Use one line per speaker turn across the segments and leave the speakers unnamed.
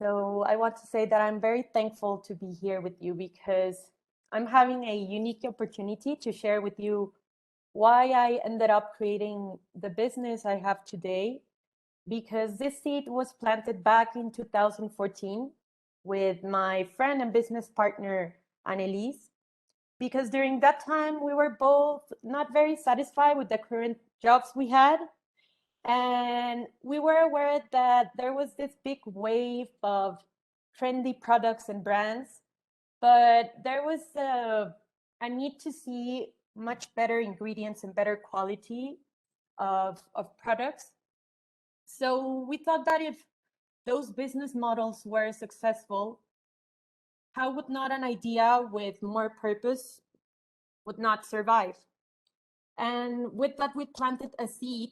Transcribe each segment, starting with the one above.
So I want to say that I'm very thankful to be here with you because I'm having a unique opportunity to share with you why I ended up creating the business I have today. Because this seed was planted back in 2014 with my friend and business partner, Annelise. Because during that time, we were both not very satisfied with the current jobs we had. And we were aware that there was this big wave of trendy products and brands, but there was a need to see much better ingredients and better quality of products. So we thought that if those business models were successful, how would not an idea with more purpose would not survive? And with that, we planted a seed,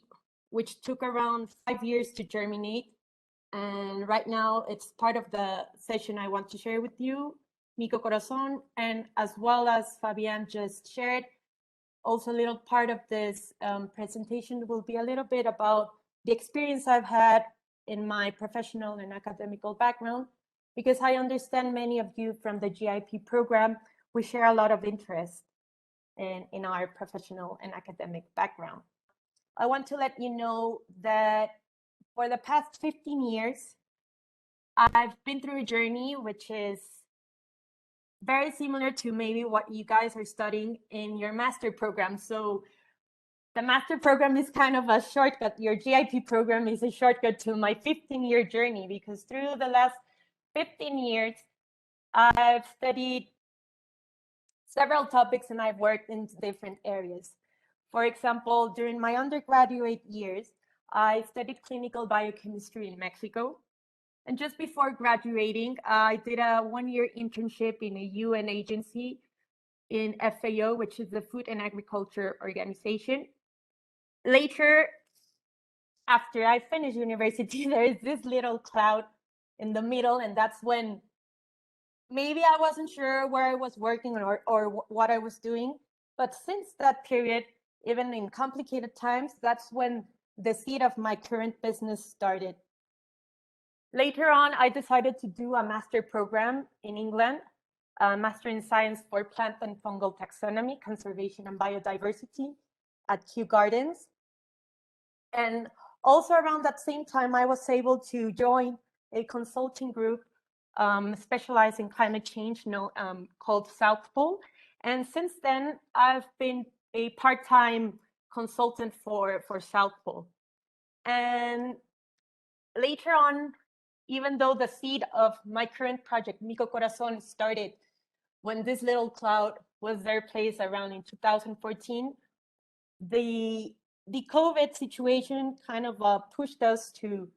which took around 5 years to germinate. And right now, it's part of the session I want to share with you, Mico Corazon, and as well as Fabian just shared, also a little part of this presentation will be a little bit about the experience I've had in my professional and academical background, because I understand many of you from the GIP program, we share a lot of interest in our professional and academic background. I want to let you know that for the past 15 years, I've been through a journey which is very similar to maybe what you guys are studying in your master program. So the master program is kind of a shortcut. Your GIP program is a shortcut to my 15-year journey, because through the last 15 years, I've studied several topics and I've worked in different areas. For example, during my undergraduate years, I studied clinical biochemistry in Mexico. And just before graduating, I did a one-year internship in a UN agency in FAO, which is the Food and Agriculture Organization. Later, after I finished university, there is this little cloud in the middle, and that's when maybe I wasn't sure where I was working or what I was doing. But since that period, even in complicated times, that's when the seed of my current business started. Later on, I decided to do a master program in England, a Master in Science for Plant and Fungal Taxonomy, Conservation and Biodiversity at Kew Gardens. And also around that same time, I was able to join a consulting group specialized in climate change called South Pole. And since then, I've been a part-time consultant for South Pole. And later on, even though the seed of my current project, Mico Corazon, started when this little cloud was there placed around in 2014, the COVID situation kind of pushed us to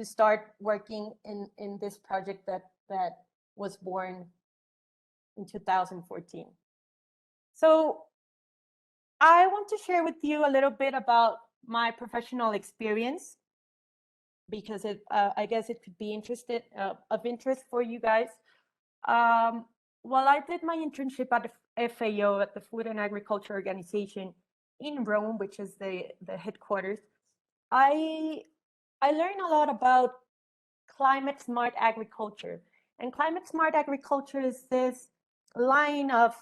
start working in this project that was born in 2014. So I want to share with you a little bit about my professional experience, because I guess it could be of interest for you guys. While I did my internship at the FAO, at the Food and Agriculture Organization in Rome, which is the headquarters, I learned a lot about climate smart agriculture. And climate smart agriculture is this line of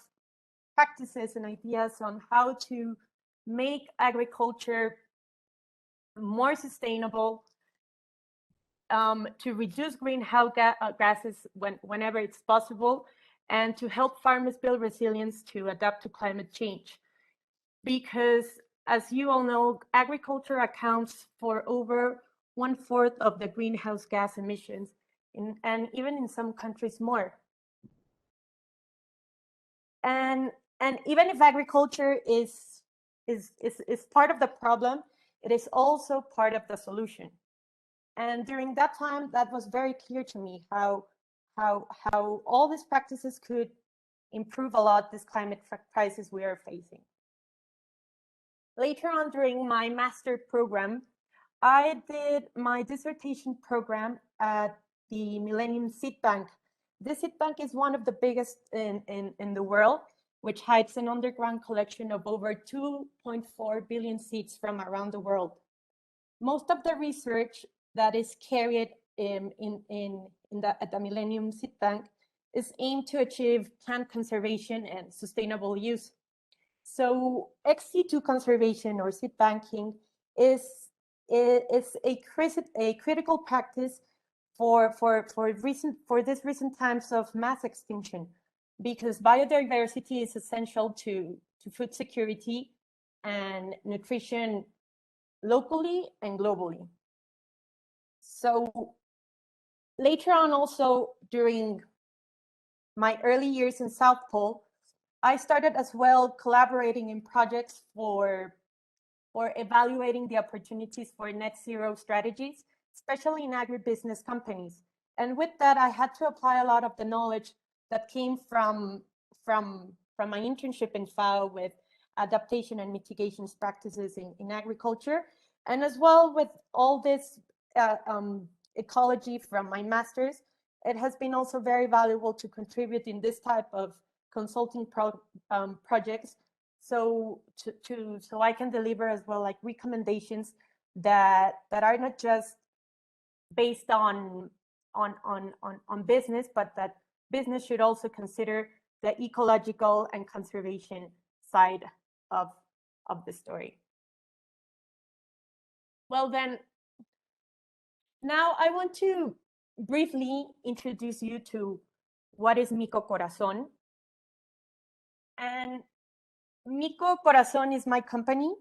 practices and ideas on how to make agriculture more sustainable, to reduce greenhouse gases whenever it's possible, and to help farmers build resilience to adapt to climate change. Because as you all know, agriculture accounts for over 1/4 of the greenhouse gas emissions, and even in some countries more. And even if agriculture is part of the problem, it is also part of the solution. And during that time, that was very clear to me how all these practices could improve a lot this climate crisis we are facing. Later on during my master program, I did my dissertation program at the Millennium Seed Bank. This seed bank is one of the biggest in the world, which hides an underground collection of over 2.4 billion seeds from around the world. Most of the research that is carried in at the Millennium Seed Bank is aimed to achieve plant conservation and sustainable use. So XC2 conservation or seed banking is a critical practice for these recent times of mass extinction, because biodiversity is essential to food security and nutrition locally and globally. So later on, also during my early years in South Pole, I started as well collaborating in projects for evaluating the opportunities for net zero strategies, especially in agribusiness companies. And with that, I had to apply a lot of the knowledge that came from my internship in FAO with adaptation and mitigations practices in agriculture, and as well with all this ecology from my master's. It has been also very valuable to contribute in this type of consulting projects, so I can deliver as well like recommendations that are not just based on business, but that business should also consider the ecological and conservation side of the story. Well, then, now I want to briefly introduce you to what is Mico Corazon. And Mico Corazon is my company.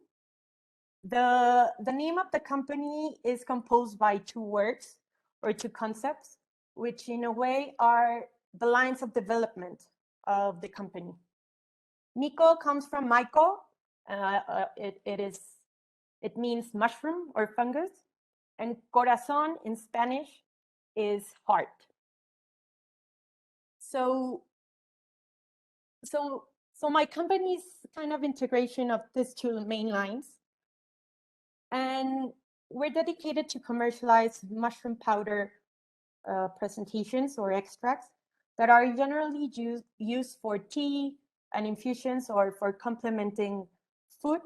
The name of the company is composed by two words or two concepts, which in a way are the lines of development of the company. Mico comes from myco. It means mushroom or fungus, and corazón in Spanish is heart. So my company's kind of integration of these two main lines, and we're dedicated to commercialize mushroom powder presentations or extracts that are generally used for tea and infusions or for complementing food.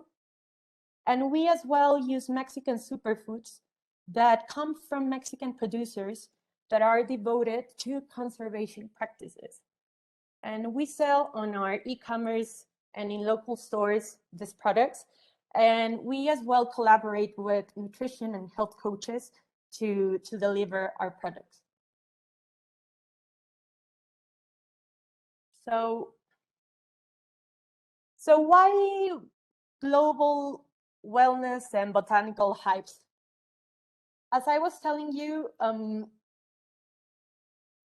And we as well use Mexican superfoods that come from Mexican producers that are devoted to conservation practices. And we sell on our e-commerce and in local stores these products. And we as well collaborate with nutrition and health coaches to deliver our products. So why global wellness and botanical hypes? As I was telling you in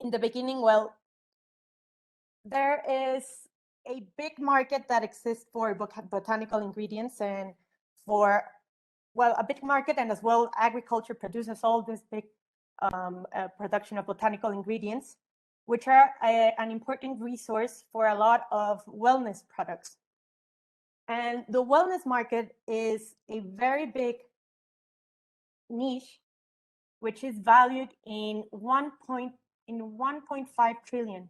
the beginning, well, there is a big market that exists for botanical ingredients and for, well, a big market, and as well agriculture produces all this big production of botanical ingredients, which are an important resource for a lot of wellness products. And the wellness market is a very big niche, which is valued in 1.5 trillion.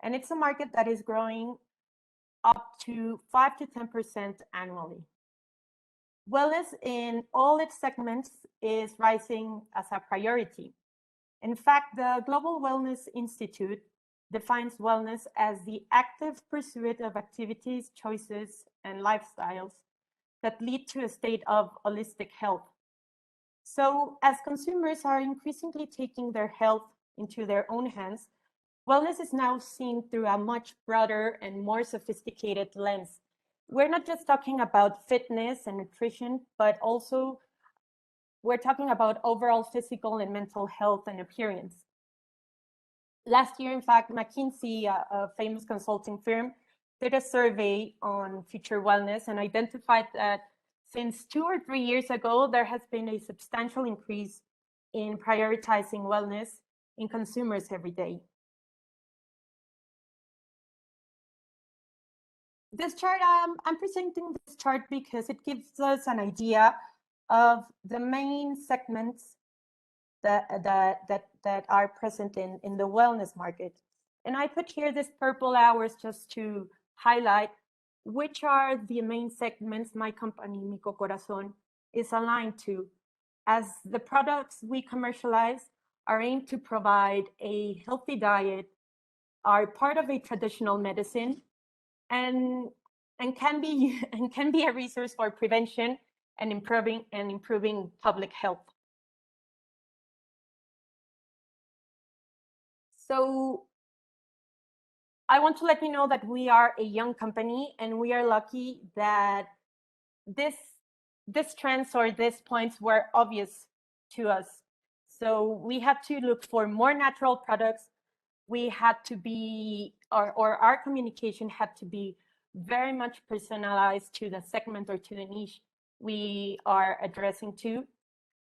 And it's a market that is growing up to 5 to 10% annually. Wellness in all its segments is rising as a priority. In fact, the Global Wellness Institute defines wellness as the active pursuit of activities, choices, and lifestyles that lead to a state of holistic health. So as consumers are increasingly taking their health into their own hands, wellness is now seen through a much broader and more sophisticated lens. We're not just talking about fitness and nutrition, but also we're talking about overall physical and mental health and appearance. Last year, in fact, McKinsey, a famous consulting firm, did a survey on future wellness and identified that since 2 or 3 years ago, there has been a substantial increase in prioritizing wellness in consumers every day. This chart, I'm presenting this chart because it gives us an idea of the main segments that are present in the wellness market. And I put here this purple hours just to highlight which are the main segments my company, Mico Corazon, is aligned to, as the products we commercialize are aimed to provide a healthy diet, are part of a traditional medicine, and can be a resource for prevention and improving public health. So I want to let you know that we are a young company, and we are lucky that this trends or these points were obvious to us. So we had to look for more natural products. We had to be, or our communication had to be very much personalized to the segment or to the niche we are addressing to.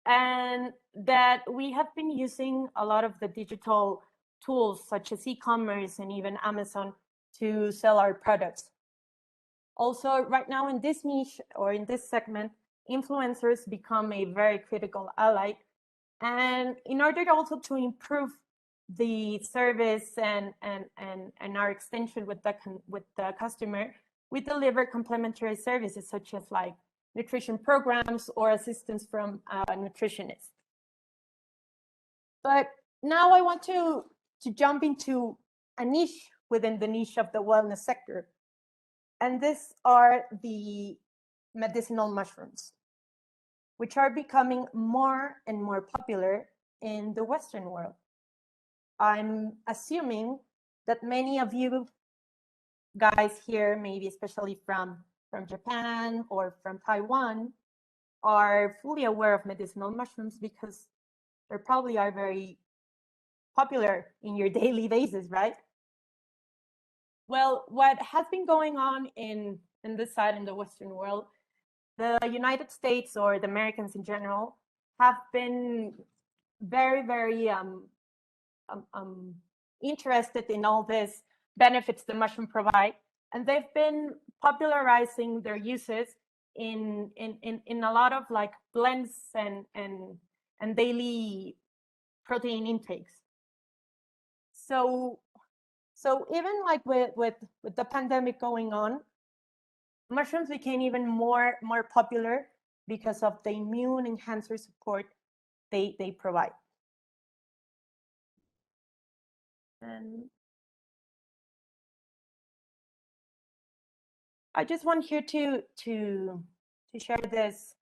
And that we have been using a lot of the digital tools such as e-commerce and even Amazon to sell our products. Also, right now in this niche or in this segment, influencers become a very critical ally. And in order also to improve the service and our extension with the customer, we deliver complementary services such as like nutrition programs or assistance from a nutritionist. But now I want to jump into a niche within the niche of the wellness sector. And these are the medicinal mushrooms, which are becoming more and more popular in the Western world. I'm assuming that many of you guys here, maybe especially from Japan or from Taiwan, are fully aware of medicinal mushrooms because they probably are very popular in your daily basis, right? Well, what has been going on in this side in the Western world, the United States or the Americans in general have been very, very interested in all these benefits the mushroom provide, and they've been popularizing their uses in a lot of like blends and daily protein intakes. So even like with the pandemic going on, mushrooms became even more popular because of the immune enhancer support they provide. And I just want here to share this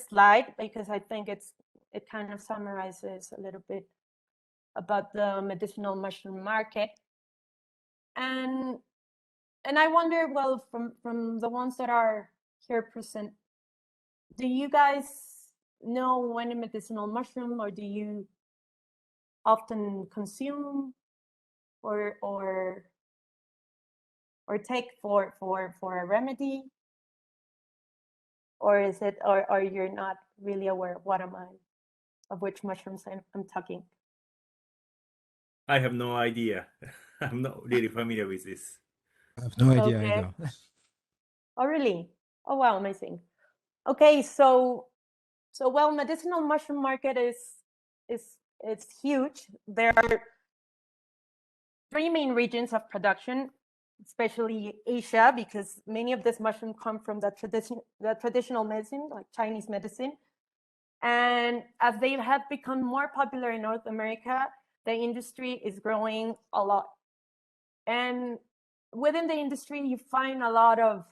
slide because I think it kind of summarizes a little bit about the medicinal mushroom market. And I wonder, well, from the ones that are here present, do you guys know when a medicinal mushroom, or do you often consume or take for a remedy? Or is it, or you're not really aware of which mushrooms I'm talking?
I have no idea. I'm not really familiar with this.
I have no idea either.
Oh, really? Oh, wow, amazing. Okay, so well, medicinal mushroom market is huge. There are 3 main regions of production, especially Asia, because many of this mushroom come from the traditional medicine, like Chinese medicine. And as they have become more popular in North America, the industry is growing a lot. And within the industry, you find a lot of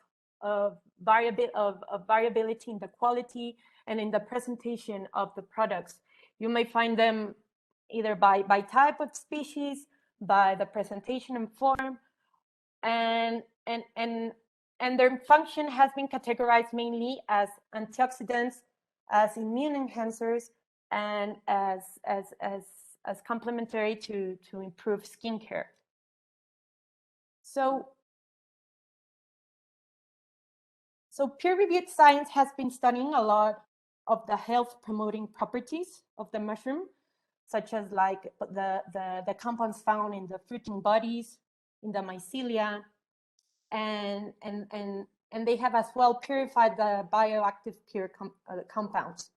variability in the quality and in the presentation of the products. You may find them either by type of species, by the presentation and form, and their function has been categorized mainly as antioxidants, as immune enhancers, and as complementary to improve skincare. So peer-reviewed science has been studying a lot of the health-promoting properties of the mushroom, such as like the compounds found in the fruiting bodies, in the mycelia, and they have as well purified the bioactive pure compounds.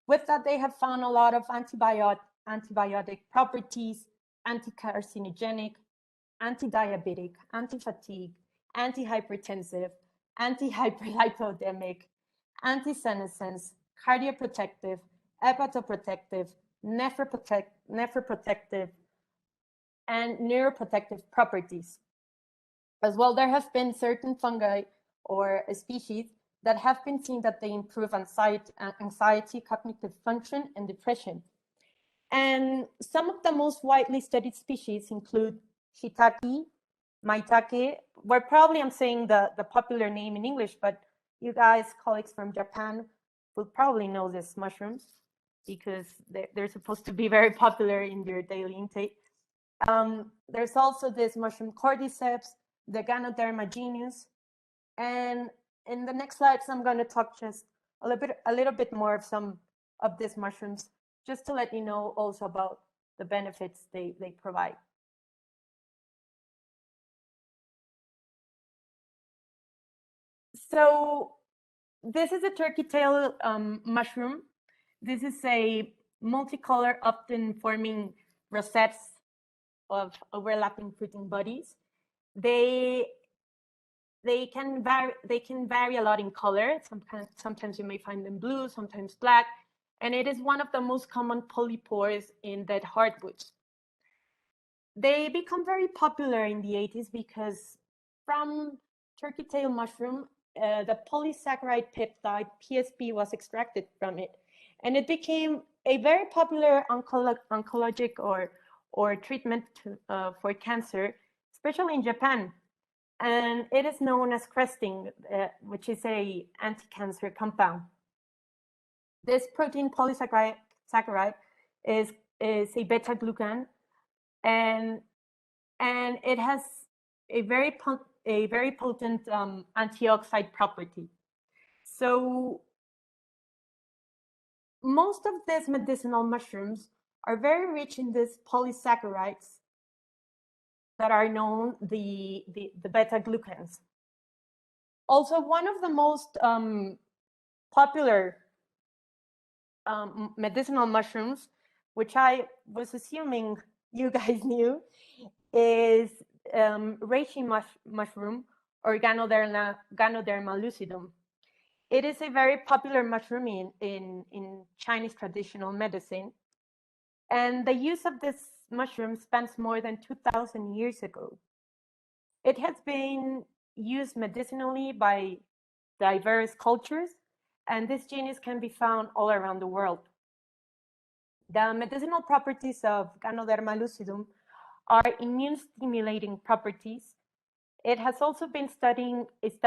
With that, they have found a lot of antibiotic properties, anti-carcinogenic, anti-diabetic, anti-fatigue, anti-hypertensive, anti-hyperlipidemic, anti-senescence, cardioprotective, hepatoprotective, nephroprotective, and neuroprotective properties. As well, there have been certain fungi or species that have been seen that they improve anxiety, cognitive function, and depression. And some of the most widely studied species include shiitake, maitake, where probably I'm saying the popular name in English, but you guys, colleagues from Japan, will probably know these mushrooms because they're supposed to be very popular in your daily intake. There's also this mushroom cordyceps, the Ganoderma genus, and in the next slides, I'm going to talk just a little bit more of some of these mushrooms, just to let you know also about the benefits they provide. So this is a turkey tail mushroom. This is a multicolor, often forming rosettes of overlapping fruiting bodies. They can vary a lot in color. Sometimes you may find them blue, sometimes black, and it is one of the most common polypores in dead hardwoods. They become very popular in the 80s because from turkey tail mushroom, the polysaccharide peptide PSP was extracted from it, and it became a very popular oncologic or treatment for cancer, especially in Japan. And it is known as crestin, which is a anti-cancer compound. This protein polysaccharide is a beta-glucan, and it has a very potent antioxidant property. So most of these medicinal mushrooms are very rich in these polysaccharides that are known the beta-glucans. Also, one of the most popular medicinal mushrooms, which I was assuming you guys knew, is reishi mushroom, or Ganoderma lucidum. It is a very popular mushroom in Chinese traditional medicine, and the use of this mushroom spans more than 2,000 years ago. It has been used medicinally by diverse cultures, and this genus can be found all around the world. The medicinal properties of Ganoderma lucidum are immune-stimulating properties. It has also been studied its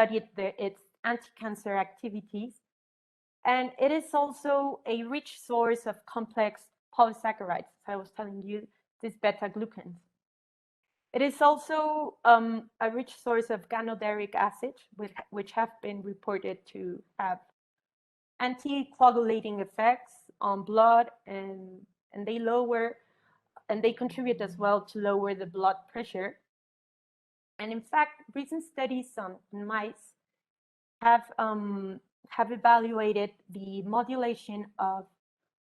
anti-cancer activities, and it is also a rich source of complex polysaccharides, as I was telling you, these beta-glucans. It is also a rich source of ganoderic acid, which have been reported to have anticoagulating effects on blood, and they contribute as well to lower the blood pressure. And in fact, recent studies on mice have evaluated the modulation of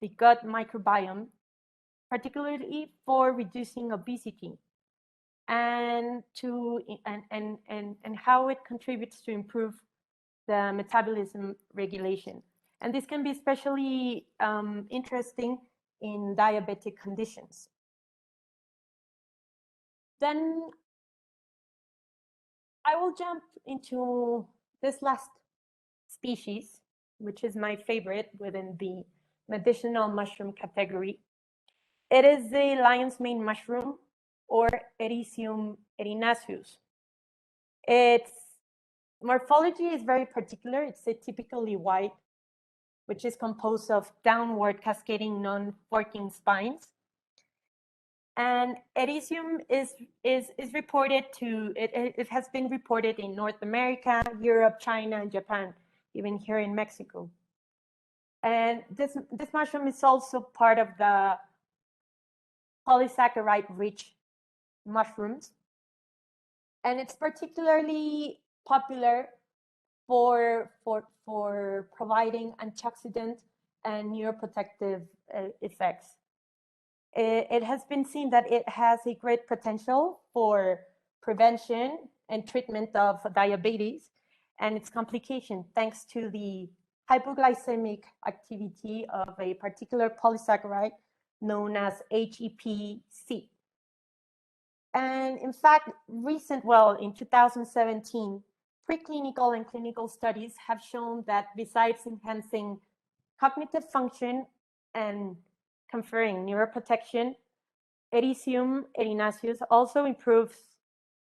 the gut microbiome, particularly for reducing obesity, and how it contributes to improve the metabolism regulation. And this can be especially interesting in diabetic conditions. Then I will jump into this last species, which is my favorite within the medicinal mushroom category. It is the lion's mane mushroom, or Ericium erinaceus. Its morphology is very particular. It's typically white, which is composed of downward cascading non-forking spines. And Ericium is reported it has been reported in North America, Europe, China, and Japan, even here in Mexico. And this mushroom is also part of the polysaccharide-rich mushrooms. And it's particularly popular for providing antioxidant and neuroprotective effects. It has been seen that it has a great potential for prevention and treatment of diabetes and its complication, thanks to the hypoglycemic activity of a particular polysaccharide known as HEPC. And in fact, in 2017, preclinical and clinical studies have shown that besides enhancing cognitive function and conferring neuroprotection, Ericium erinaceus also improves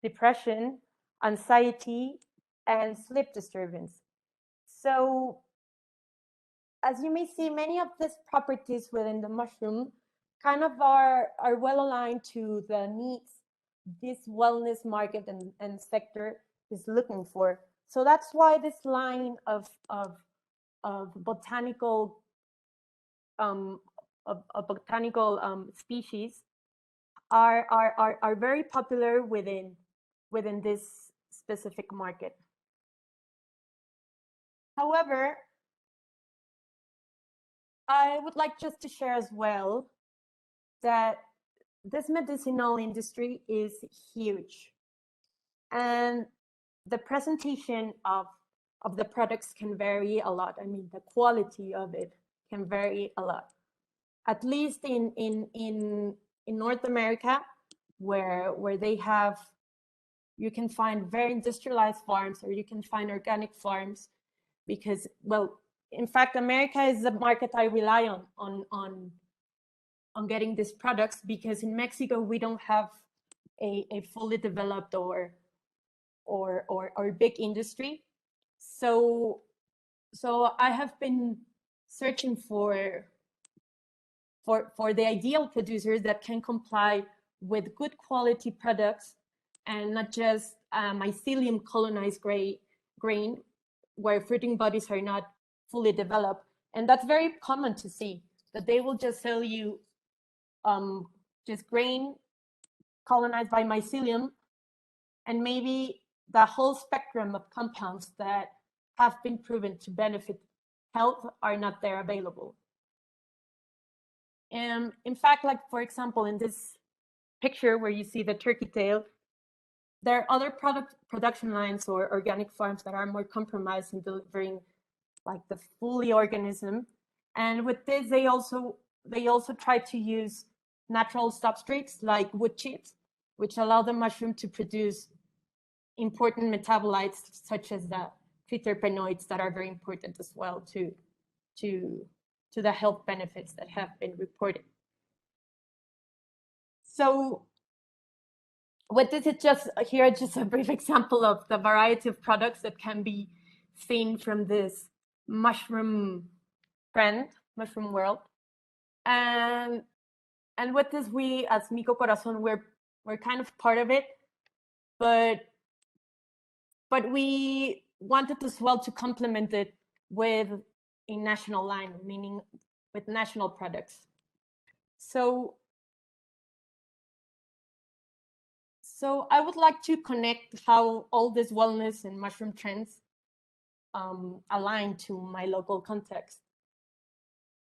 depression, anxiety, and sleep disturbance. So, as you may see, many of these properties within the mushroom kind of are well aligned to the needs this wellness market and sector is looking for. So that's why this line of botanical species are very popular within this specific market. However, I would like just to share as well that this medicinal industry is huge, and the presentation of the products can vary a lot. I mean, the quality of it can vary a lot. At least in North America, where they have, you can find very industrialized farms, or you can find organic farms, because, well, in fact, America is the market I rely on getting these products, because in Mexico we don't have a fully developed or big industry. So I have been searching for the ideal producers that can comply with good quality products, and not just mycelium colonized grain where fruiting bodies are not fully developed. And that's very common to see, that they will just sell you just grain colonized by mycelium, and maybe the whole spectrum of compounds that have been proven to benefit health are not there available. And in fact, like for example, in this picture where you see the turkey tail, there are other production lines or organic farms that are more compromised in delivering like the fully organism. And with this, they also try to use natural substrates like wood chips, which allow the mushroom to produce important metabolites such as the triterpenoids that are very important as well to the health benefits that have been reported. So what this is just here, just a brief example of the variety of products that can be seen from this mushroom world. And with this, we as Mico Corazon, we're kind of part of it, but we wanted as well to complement it with a national line, meaning with national products. So I would like to connect how all this wellness and mushroom trends align to my local context.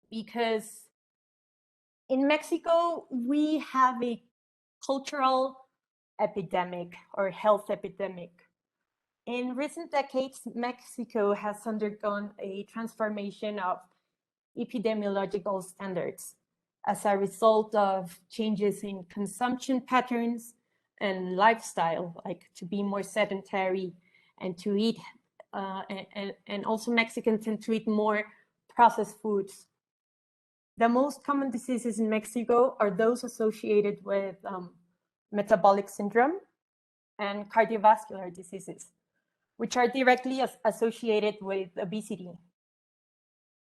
Because in Mexico, we have a cultural epidemic or health epidemic. In recent decades, Mexico has undergone a transformation of epidemiological standards as a result of changes in consumption patterns and lifestyle, like to be more sedentary and to eat, and also Mexicans tend to eat more processed foods. The most common diseases in Mexico are those associated with metabolic syndrome and cardiovascular diseases, which are directly associated with obesity.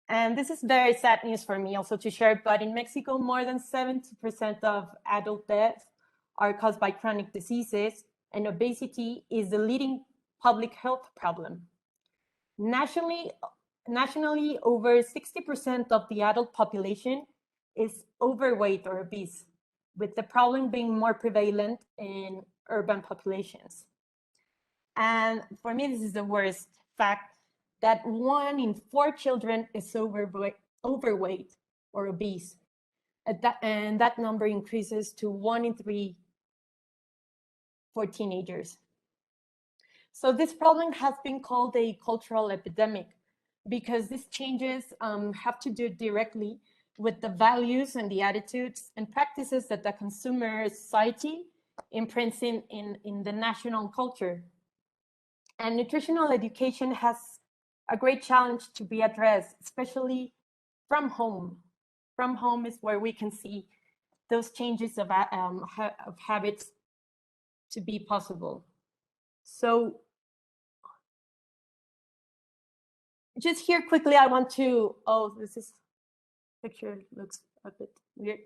And this is very sad news for me also to share, but in Mexico, more than 70% of adult deaths are caused by chronic diseases, and obesity is the leading public health problem. Nationally, over 60% of the adult population is overweight or obese, with the problem being more prevalent in urban populations. And for me, this is the worst fact, that 1 in 4 children is overweight or obese. And that number increases to 1 in 3 for teenagers. So this problem has been called a cultural epidemic, because these changes have to do directly with the values and the attitudes and practices that the consumer society imprints in the national culture. And nutritional education has a great challenge to be addressed, especially from home. From home is where we can see those changes of habits to be possible. So just here quickly, I want to, oh, this picture looks a bit weird.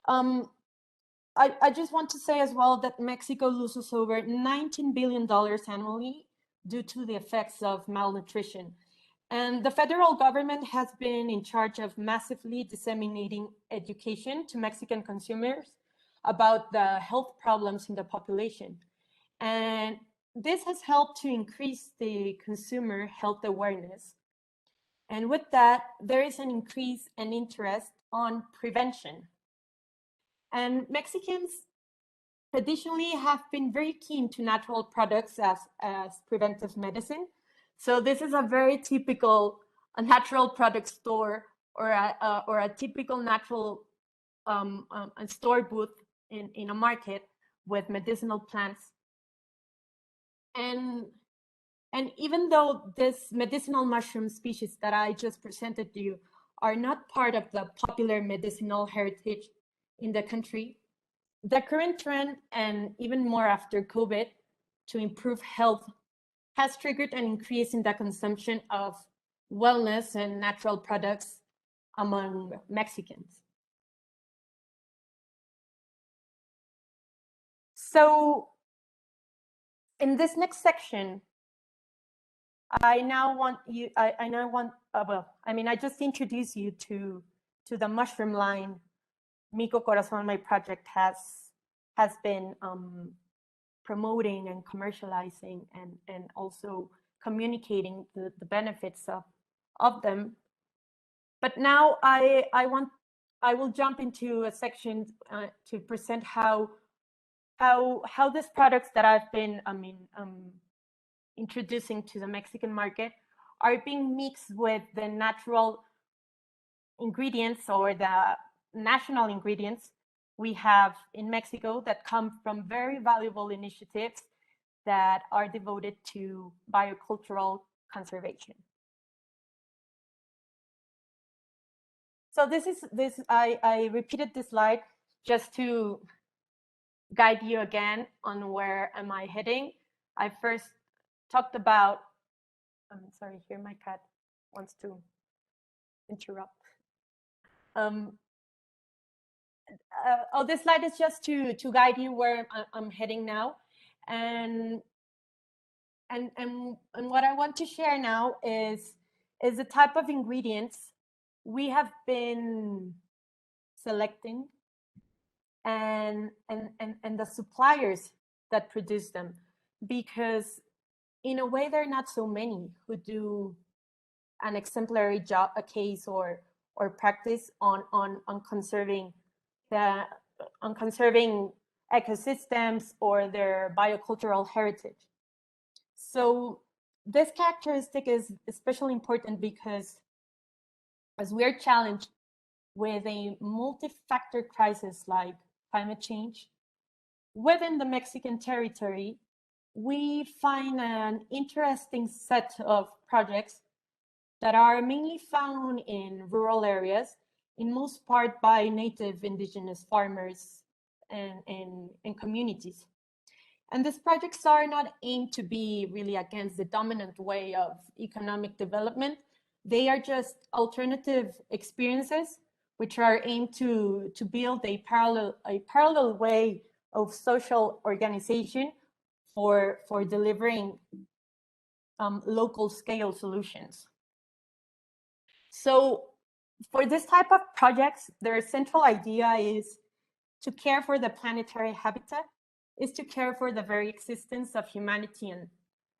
I just want to say as well that Mexico loses over $19 billion annually due to the effects of malnutrition. And the federal government has been in charge of massively disseminating education to Mexican consumers about the health problems in the population. And this has helped to increase the consumer health awareness. And with that, there is an increase in interest on prevention. And Mexicans traditionally have been very keen to natural products as preventive medicine. So this is a very typical natural product store or a typical natural store booth in a market with medicinal plants. And even though this medicinal mushroom species that I just presented to you are not part of the popular medicinal heritage in the country, the current trend, and even more after COVID, to improve health has triggered an increase in the consumption of wellness and natural products among Mexicans. So in this next section, I just introduced you to the mushroom line Mico Corazon, my project, has been promoting and commercializing and also communicating the benefits of them. But now I will jump into a section to present how these products that I've been introducing to the Mexican market are being mixed with the natural ingredients or the national ingredients we have in Mexico that come from very valuable initiatives that are devoted to biocultural conservation. So I repeated this slide just to guide you again on where am I heading. I first talked about, I'm sorry, here my cat wants to interrupt. This slide is just to guide you where I'm heading now, and what I want to share now is the type of ingredients we have been selecting and the suppliers that produce them, because in a way there are not so many who do an exemplary job, a case or practice on conserving ecosystems or their biocultural heritage. So this characteristic is especially important because as we are challenged with a multi-factor crisis like climate change within the Mexican territory, we find an interesting set of projects that are mainly found in rural areas, in most part by native indigenous farmers and communities. And these projects are not aimed to be really against the dominant way of economic development. They are just alternative experiences which are aimed to build a parallel way of social organization for delivering local scale solutions. So for this type of projects, their central idea is to care for the planetary habitat, is to care for the very existence of humanity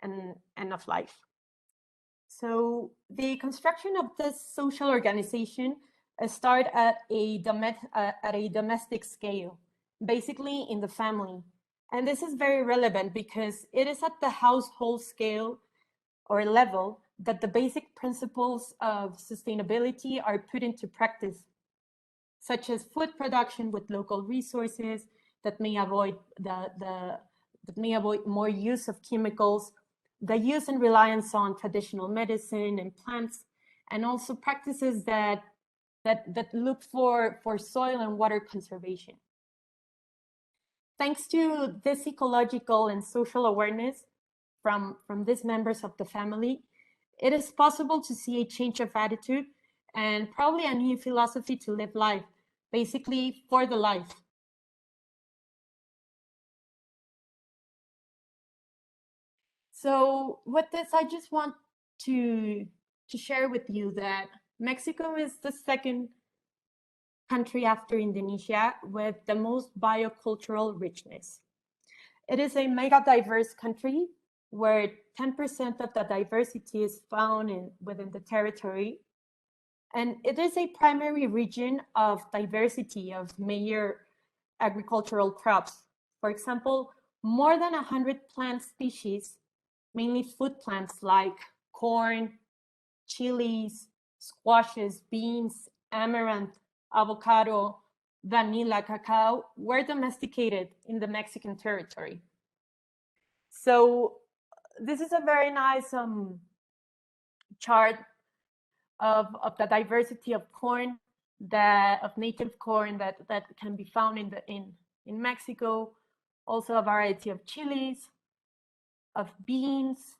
and of life. So the construction of this social organization start at a domestic scale, basically in the family. And this is very relevant because it is at the household scale or level that the basic principles of sustainability are put into practice, such as food production with local resources that may avoid more use of chemicals, the use and reliance on traditional medicine and plants, and also practices that look for soil and water conservation. Thanks to this ecological and social awareness from these members of the family, it is possible to see a change of attitude and probably a new philosophy to live life, basically for the life. So with this, I just want to share with you that Mexico is the second country after Indonesia with the most biocultural richness. It is a mega diverse country where 10% of the diversity is found within the territory. And it is a primary region of diversity of major agricultural crops. For example, more than 100 plant species, mainly food plants like corn, chilies, squashes, beans, amaranth, avocado, vanilla, cacao, were domesticated in the Mexican territory. So this is a very nice chart of the diversity of corn, of native corn that can be found in Mexico. Also a variety of chilies, of beans,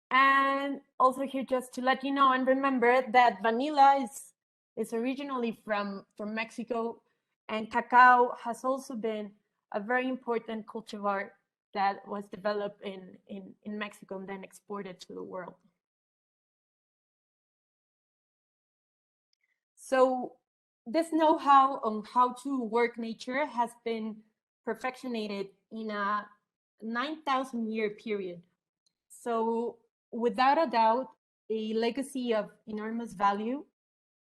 and also here just to let you know and remember that vanilla is originally from Mexico, and cacao has also been a very important cultivar that was developed in Mexico and then exported to the world. So this know-how on how to work nature has been perfectionated in a 9,000-year period. So without a doubt, a legacy of enormous value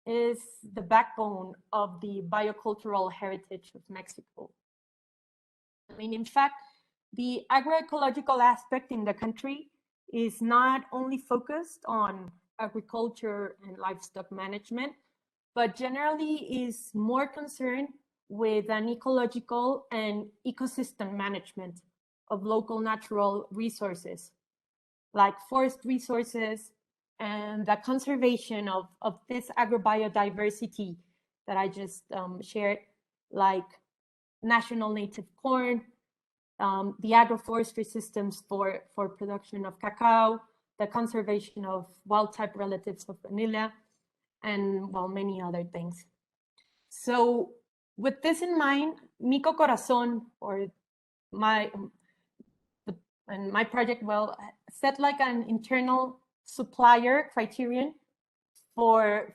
is the backbone of the biocultural heritage of Mexico. I mean, in fact, the agroecological aspect in the country is not only focused on agriculture and livestock management, but generally is more concerned with an ecological and ecosystem management of local natural resources, like forest resources and the conservation of this agrobiodiversity that I just shared, like national native corn, the agroforestry systems for production of cacao, the conservation of wild type relatives of vanilla, and well, many other things. So with this in mind, Mico Corazon, or my project, well, set like an internal supplier criterion for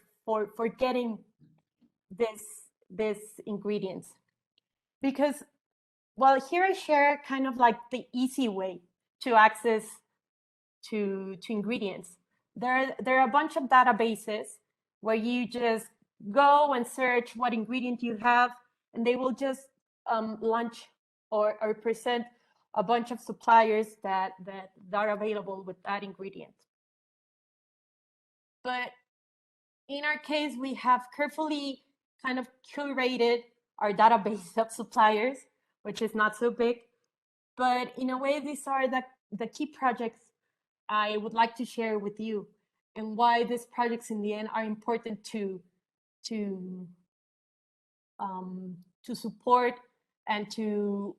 getting this ingredients. Because, well, here I share kind of like the easy way to access to ingredients. There are a bunch of databases where you just go and search what ingredient you have, and they will just launch or present a bunch of suppliers that are available with that ingredient. But in our case, we have carefully kind of curated our database of suppliers, which is not so big. But in a way, these are the key projects I would like to share with you, and why these projects in the end are important to support and to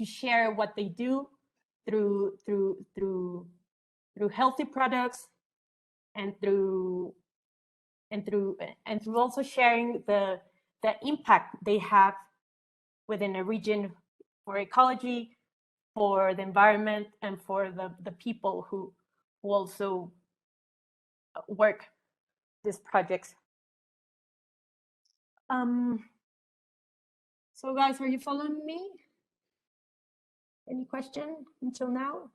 share what they do through healthy products and through also sharing the impact they have within a region for ecology, for the environment, and for the people who also work these projects. So guys, are you following me? Any question until now?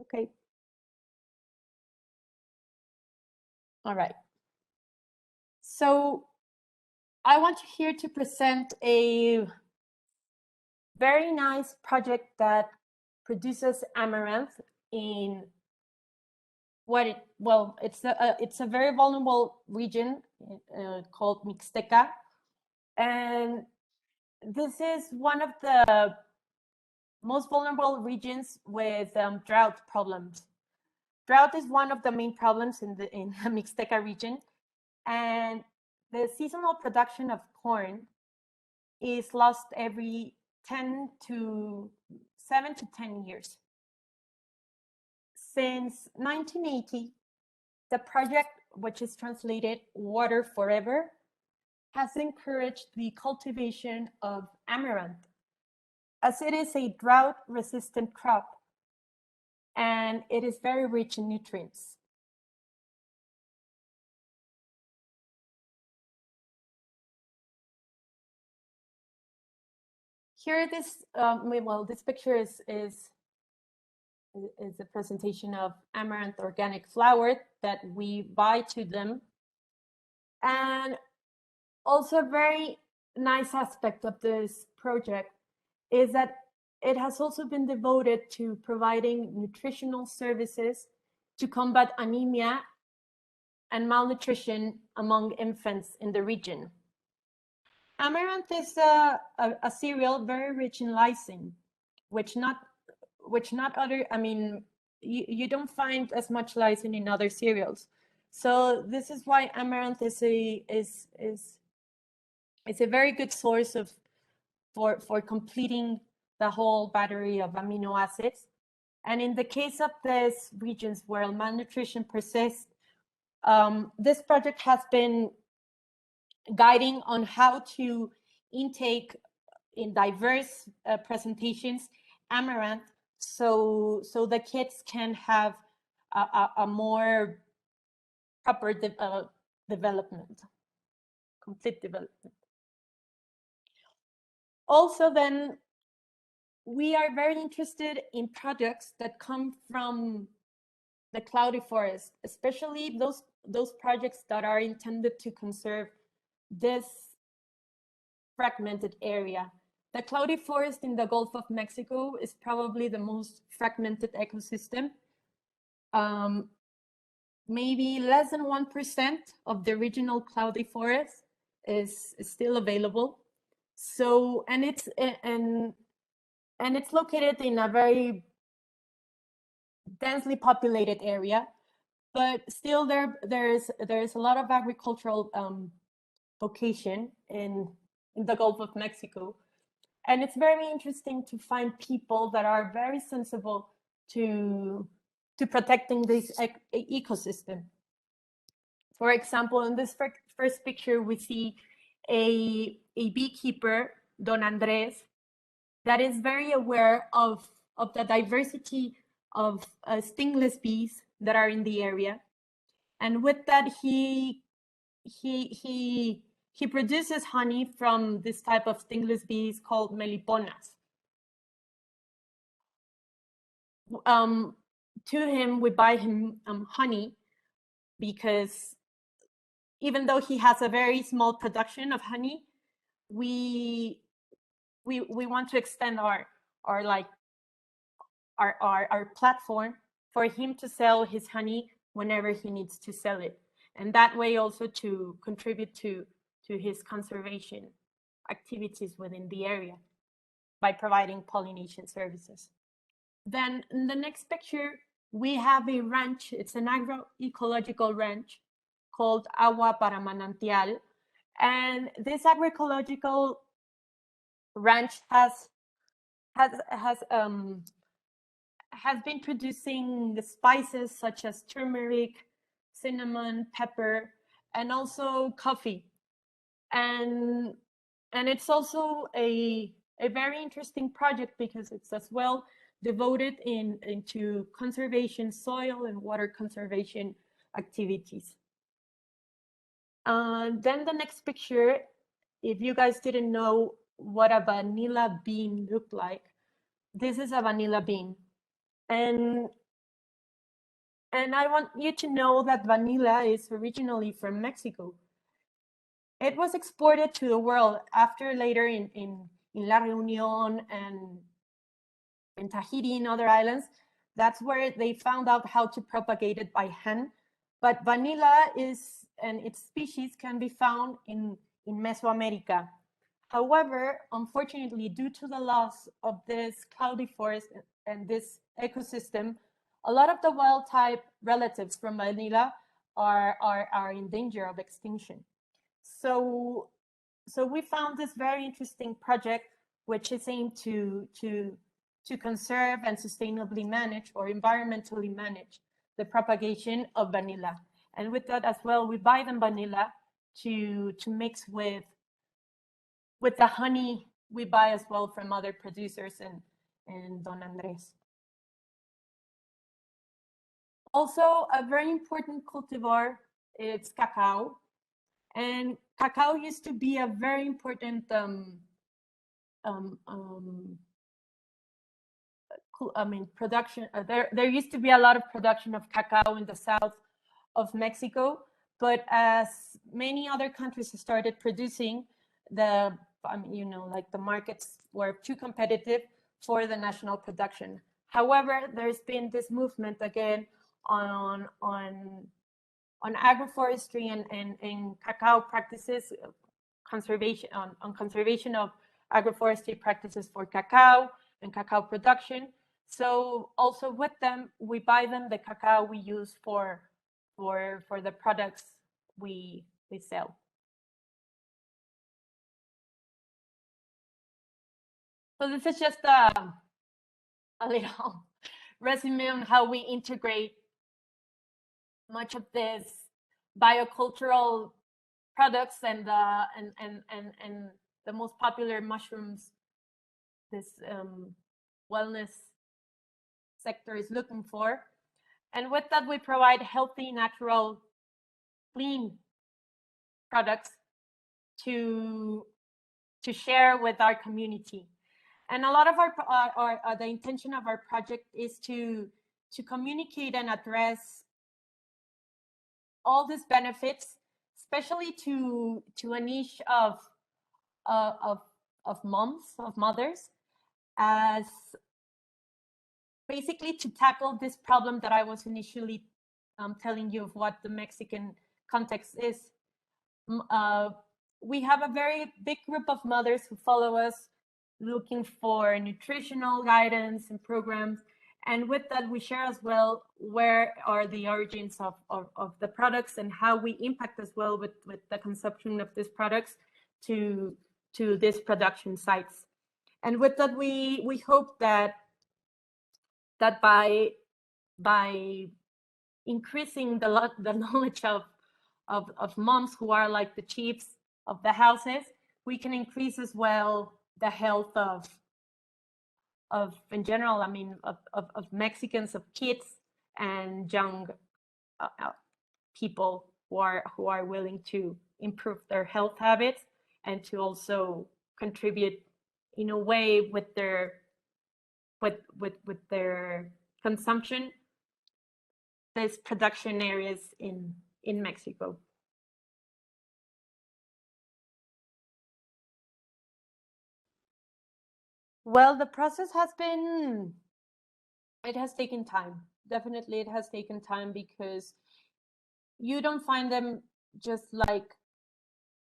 Okay. All right. So I want you here to present a very nice project that produces amaranth in it's a very vulnerable region called Mixteca, and this is one of the most vulnerable regions with drought problems. Drought is one of the main problems in the Mixteca region, and the seasonal production of corn is lost every 7 to 10 years. Since 1980, the project, which is translated Water Forever, has encouraged the cultivation of amaranth, as it is a drought-resistant crop and it is very rich in nutrients. Here, this picture is a presentation of amaranth organic flour that we buy to them. And also a very nice aspect of this project is that it has also been devoted to providing nutritional services to combat anemia and malnutrition among infants in the region. Amaranth is a cereal very rich in lysine, which not other, I mean, you don't find as much lysine in other cereals. So this is why amaranth is a very good source for completing the whole battery of amino acids. And in the case of these regions where malnutrition persists, this project has been guiding on how to intake in diverse presentations amaranth, so the kids can have a more proper development, complete development. Also, then, we are very interested in products that come from the cloudy forest, especially those projects that are intended to conserve this fragmented area. The cloudy forest in the Gulf of Mexico is probably the most fragmented ecosystem. Maybe less than 1% of the original cloudy forest is still available. So, and it's located in a very densely populated area, but still there's a lot of agricultural vocation in the Gulf of Mexico. And it's very interesting to find people that are very sensible to protecting this ecosystem. For example, in this first picture, we see a beekeeper, Don Andres, that is very aware of the diversity of stingless bees that are in the area. And with that, he produces honey from this type of stingless bees called meliponas. To him, we buy him honey because even though he has a very small production of honey, we want to extend our platform for him to sell his honey whenever he needs to sell it, and that way also to contribute to his conservation activities within the area by providing pollination services. Then in the next picture, we have a ranch. It's an agroecological ranch called Agua para Manantial. And this agroecological ranch has been producing spices such as turmeric, cinnamon, pepper, and also coffee. And it's also a very interesting project because it's as well devoted into conservation, soil and water conservation activities. Then the next picture, if you guys didn't know what a vanilla bean looked like, this is a vanilla bean. And I want you to know that vanilla is originally from Mexico. It was exported to the world after later in La Reunion and in Tahiti and other islands. That's where they found out how to propagate it by hand. But vanilla is, and its species can be found in Mesoamerica. However, unfortunately, due to the loss of this cloudy forest and this ecosystem, a lot of the wild type relatives from vanilla are in danger of extinction. So we found this very interesting project, which is aimed to conserve and sustainably manage or environmentally manage the propagation of vanilla. And with that as well, we buy them vanilla to mix with the honey we buy as well from other producers in Don Andres. Also, a very important cultivar is cacao. And cacao used to be a very important production. There used to be a lot of production of cacao in the south of Mexico, but as many other countries started producing, the markets were too competitive for the national production. However, there's been this movement again on agroforestry and cacao practices, conservation of agroforestry practices for cacao and cacao production. So also with them, we buy them the cacao we use for the products we sell. So this is just a little resume on how we integrate much of this biocultural products and the most popular mushrooms this wellness sector is looking for. And with that, we provide healthy, natural, clean products to share with our community. And a lot of the intention of our project is to communicate and address all these benefits, especially to a niche of mothers, as basically to tackle this problem that I was initially telling you of what the Mexican context is. We have a very big group of mothers who follow us, looking for nutritional guidance and programs. And with that, we share as well where are the origins of the products and how we impact as well with the consumption of these products to these production sites. And with that, we hope that by increasing the knowledge of moms who are like the chiefs of the houses, we can increase as well the health of in general, I mean, of Mexicans, of kids and young people who are willing to improve their health habits and to also contribute in a way with their consumption, these production areas in Mexico. Well, the process has taken time. Definitely it has taken time, because you don't find them just like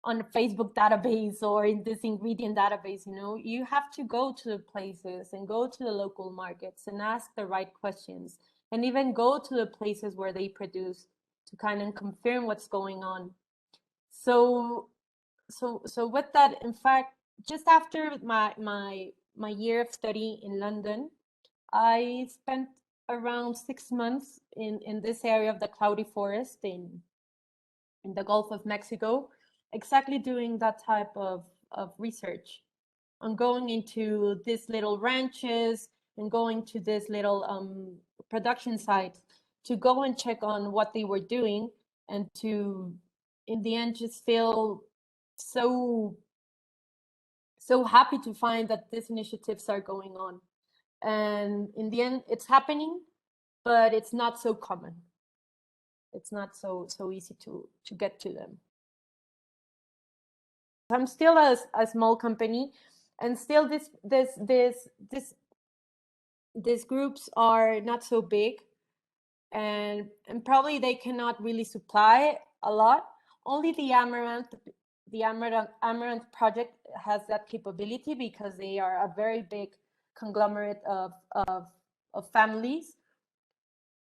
on a Facebook database or in this ingredient database, you have to go to the places and go to the local markets and ask the right questions, and even go to the places where they produce to kind of confirm what's going on. So with that, in fact, just after my year of study in London, I spent around 6 months in this area of the cloudy forest in the Gulf of Mexico, exactly doing that type of research, on going into these little ranches and going to this little production sites to go and check on what they were doing, and to, in the end, just feel so happy to find that these initiatives are going on. And in the end, it's happening, but it's not so common. It's not so easy to get to them. I'm still a small company. and still these groups are not so big, and probably they cannot really supply a lot. Only the Amaranth project has that capability because they are a very big conglomerate of families.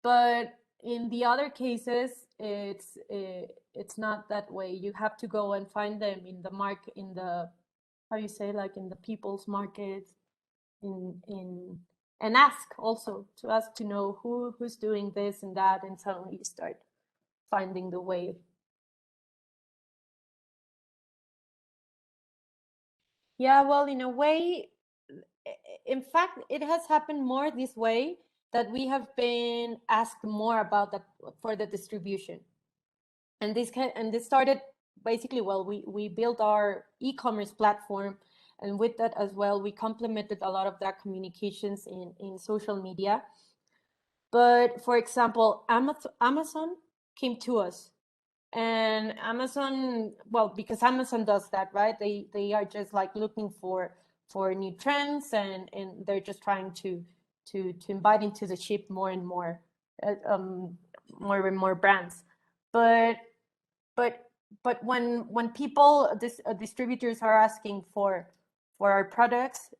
But in the other cases, it's not that way. You have to go and find them in the market, in the, how you say, like in the people's markets, and ask to know who's doing this and that, and suddenly you start finding the way. Yeah, well, in a way, in fact, it has happened more this way, that we have been asked more about that for the distribution. And this started basically, well, we built our e-commerce platform, and with that as well, we complemented a lot of that communications in social media. But for example, Amazon came to us, and Amazon, well, because Amazon does that, right? They are just like looking for new trends, and they're just trying to invite into the ship more and more brands. But when people, distributors are asking for our products,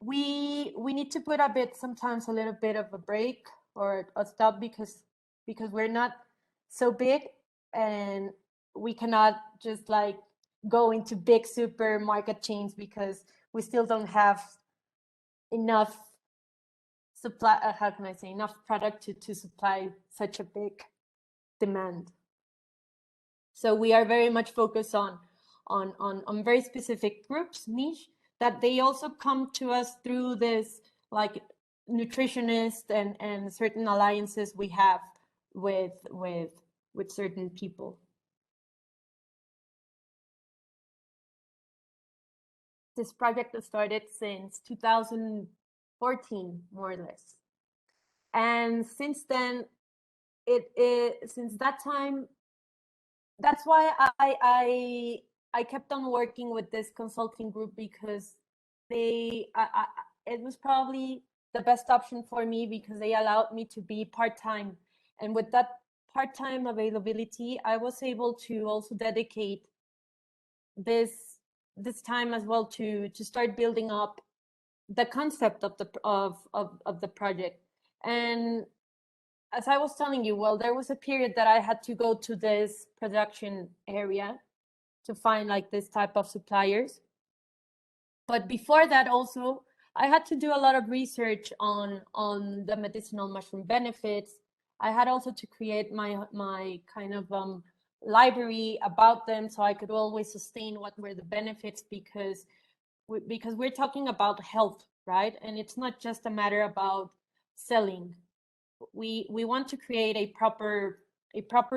we need to put sometimes a little bit of a break or a stop, because we're not so big, and we cannot just like go into big supermarket chains, because we still don't have enough supply, how can I say, enough product to supply such a big demand. So we are very much focused on very specific groups, niche, that they also come to us through this like nutritionists and certain alliances we have with certain people. This project has started since 2014, more or less. And since then, since that time, that's why I kept on working with this consulting group, because it was probably the best option for me, because they allowed me to be part-time. And with that part-time availability, I was able to also dedicate this time as well to start building up the concept of the project. And as I was telling you, well, there was a period that I had to go to this production area to find like this type of suppliers. But before that also, I had to do a lot of research on the medicinal mushroom benefits. I had also to create my kind of library about them, so I could always sustain what were the benefits, because we're talking about health, right? And it's not just a matter about selling. We want to create a proper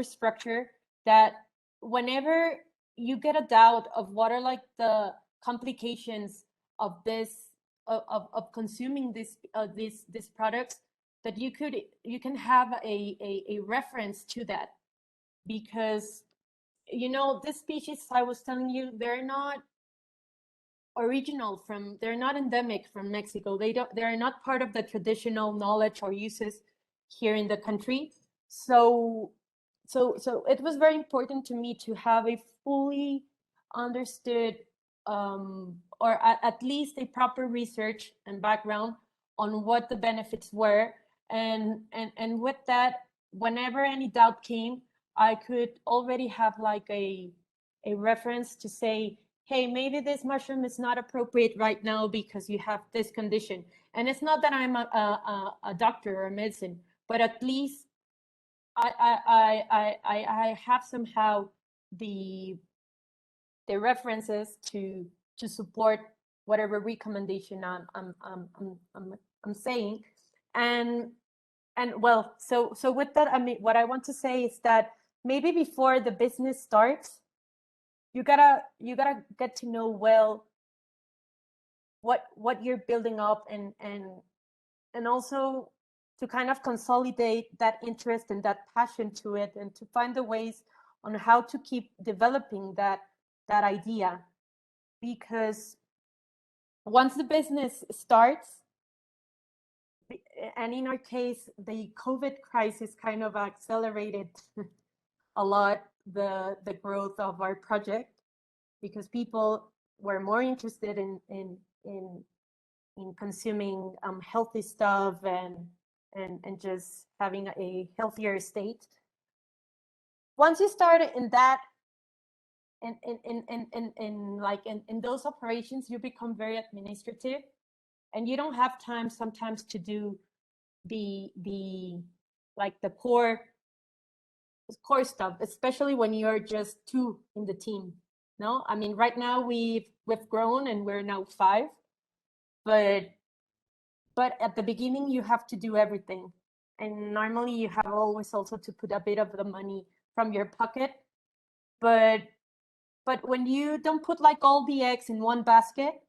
structure, that whenever you get a doubt of what are like the complications of this of consuming these products, that you can have a reference to that. Because this species, I was telling you, they're not they're not endemic from Mexico. They're not part of the traditional knowledge or uses here in the country. So it was very important to me to have a fully understood or at least a proper research and background on what the benefits were, and with that, whenever any doubt came, I could already have like a reference to say, hey, maybe this mushroom is not appropriate right now because you have this condition. And it's not that I'm a doctor or medicine, but at least I have somehow the references to support whatever recommendation I'm saying. And well, so with that, I mean, what I want to say is that maybe before the business starts, you gotta get to know well what you're building up, and also to kind of consolidate that interest and that passion to it, and to find the ways on how to keep developing that idea. because once the business starts, and in our case, the COVID crisis kind of accelerated a lot the growth of our project, because people were more interested in consuming healthy stuff and just having a healthier state. Once you start in that, in those operations, you become very administrative, and you don't have time sometimes to do the core stuff, especially when you're just 2 in the team. No, I mean, right now we've grown and we're now 5, but at the beginning you have to do everything, and normally you have always also to put a bit of the money from your pocket, but when you don't put like all the eggs in one basket,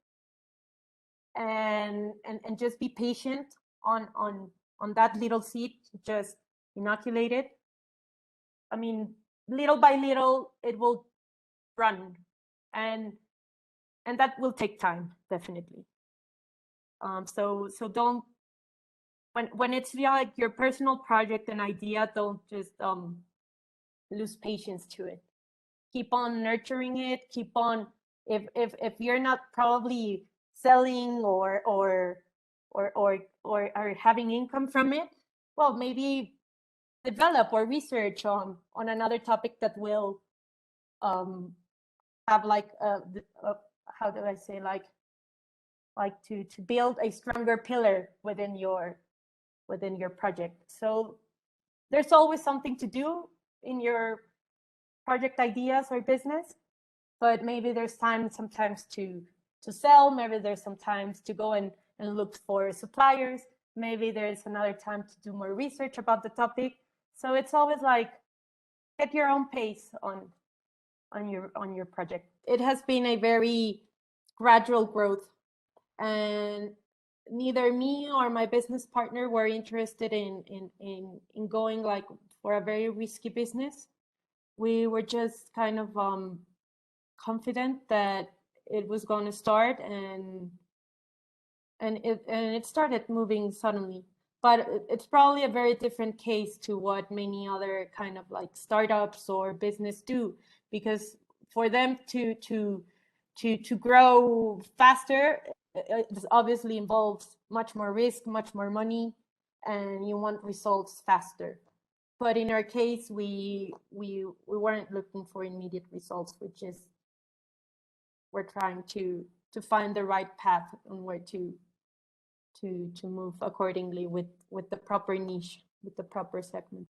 and just be patient on that little seed, just inoculate it. I mean, little by little it will run, and that will take time, definitely. So don't, when it's like your personal project and idea, don't just lose patience to it. Keep on nurturing it. Keep on, if you're not probably selling or having income from it, well, maybe develop or research on another topic that will have like how do I say, like to build a stronger pillar within your project. So there's always something to do in your project ideas or business, but maybe there's time sometimes to sell, maybe there's sometimes to go and look for suppliers, maybe there's another time to do more research about the topic. So it's always like, get your own pace on your project. It has been a very gradual growth, and neither me or my business partner were interested in going like for a very risky business. We were just kind of confident that it was going to start, and it started moving suddenly. But it's probably a very different case to what many other kind of like startups or business do, because for them to grow faster, it obviously involves much more risk, much more money, and you want results faster. But in our case, we weren't looking for immediate results, which is, we're trying to find the right path on where to move accordingly with the proper niche, with the proper segment.